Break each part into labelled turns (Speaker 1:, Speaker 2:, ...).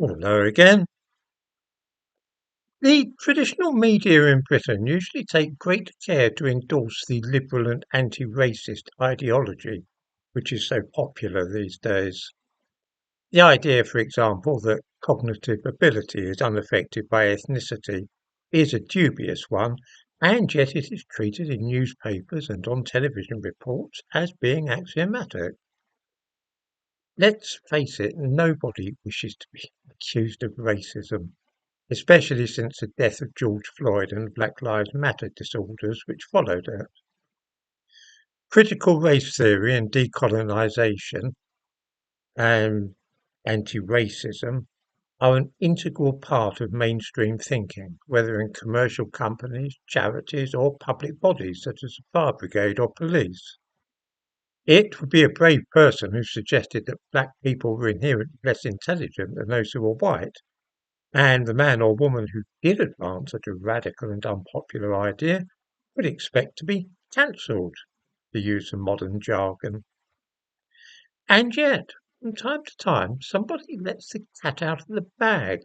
Speaker 1: Hello again. The traditional media in Britain usually take great care to endorse the liberal and anti-racist ideology, which is so popular these days. The idea, for example, that cognitive ability is unaffected by ethnicity is a dubious one, and yet it is treated in newspapers and on television reports as being axiomatic. Let's face it, nobody wishes to be accused of racism, especially since the death of George Floyd and the Black Lives Matter disorders which followed it. Critical race theory and decolonisation and anti-racism are an integral part of mainstream thinking, whether in commercial companies, charities or public bodies such as the fire brigade or police. It would be a brave person who suggested that black people were inherently less intelligent than those who were white, and the man or woman who did advance such a radical and unpopular idea would expect to be cancelled, to use some modern jargon. And yet, from time to time, somebody lets the cat out of the bag,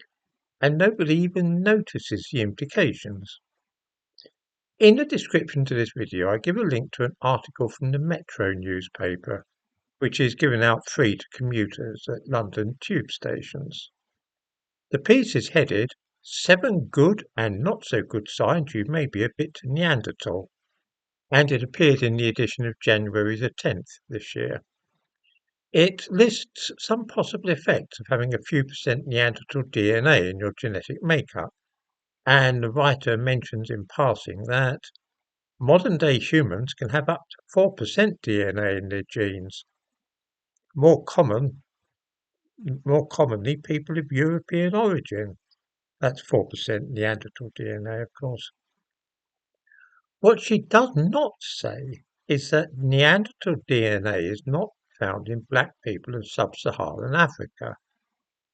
Speaker 1: and nobody even notices the implications. In the description to this video, I give a link to an article from the Metro newspaper, which is given out free to commuters at London tube stations. The piece is headed 7 Good and Not So Good Signs You May Be a Bit Neanderthal, and it appeared in the edition of January the 10th this year. It lists some possible effects of having a few percent Neanderthal DNA in your genetic makeup, and the writer mentions in passing that modern day humans can have up to 4% DNA in their genes. More commonly people of European origin. That's 4% Neanderthal DNA, of course. What she does not say is that Neanderthal DNA is not found in black people of sub-Saharan Africa,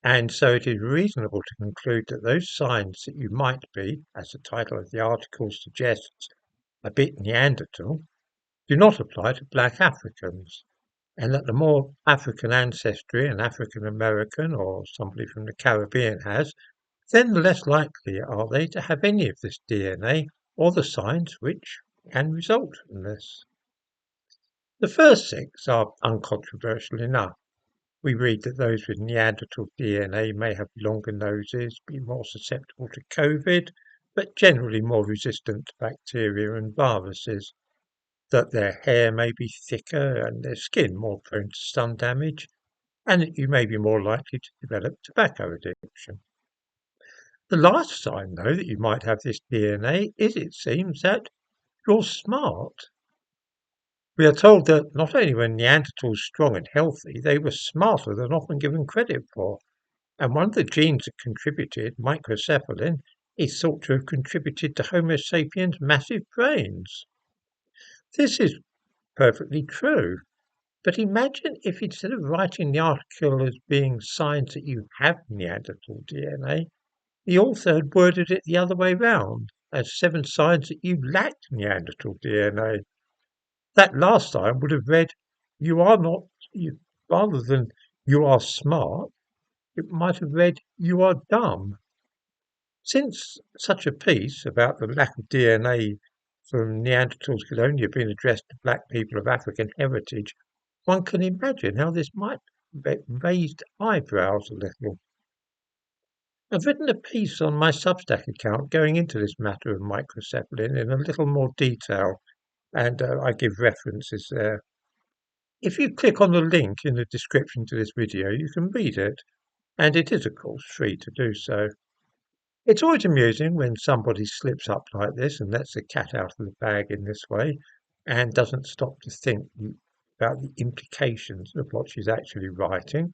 Speaker 1: and so it is reasonable to conclude that those signs that you might be, as the title of the article suggests, a bit Neanderthal, do not apply to black Africans, and that the more African ancestry an African American or somebody from the Caribbean has, then the less likely are they to have any of this DNA or the signs which can result from this. The first 6 are uncontroversial enough. We read that those with Neanderthal DNA may have longer noses, be more susceptible to COVID, but generally more resistant to bacteria and viruses, that their hair may be thicker and their skin more prone to sun damage, and that you may be more likely to develop tobacco addiction. The last sign, though, that you might have this DNA is, it seems, that you're smart. We are told that not only were Neanderthals strong and healthy, they were smarter than often given credit for, and one of the genes that contributed, microcephalin, is thought to have contributed to Homo sapiens' massive brains. This is perfectly true, but imagine if instead of writing the article as being signs that you have Neanderthal DNA, the author had worded it the other way round, as 7 signs that you lacked Neanderthal DNA. That last sign would have read, you are not, you, rather than you are smart, it might have read, you are dumb. Since such a piece about the lack of DNA from Neanderthals could only have been addressed to black people of African heritage, one can imagine how this might have raised eyebrows a little. I've written a piece on my Substack account going into this matter of microcephalin in a little more detail, and I give references there. If you click on the link in the description to this video, you can read it, and it is of course free to do so. It's always amusing when somebody slips up like this and lets the cat out of the bag in this way, and doesn't stop to think about the implications of what she's actually writing.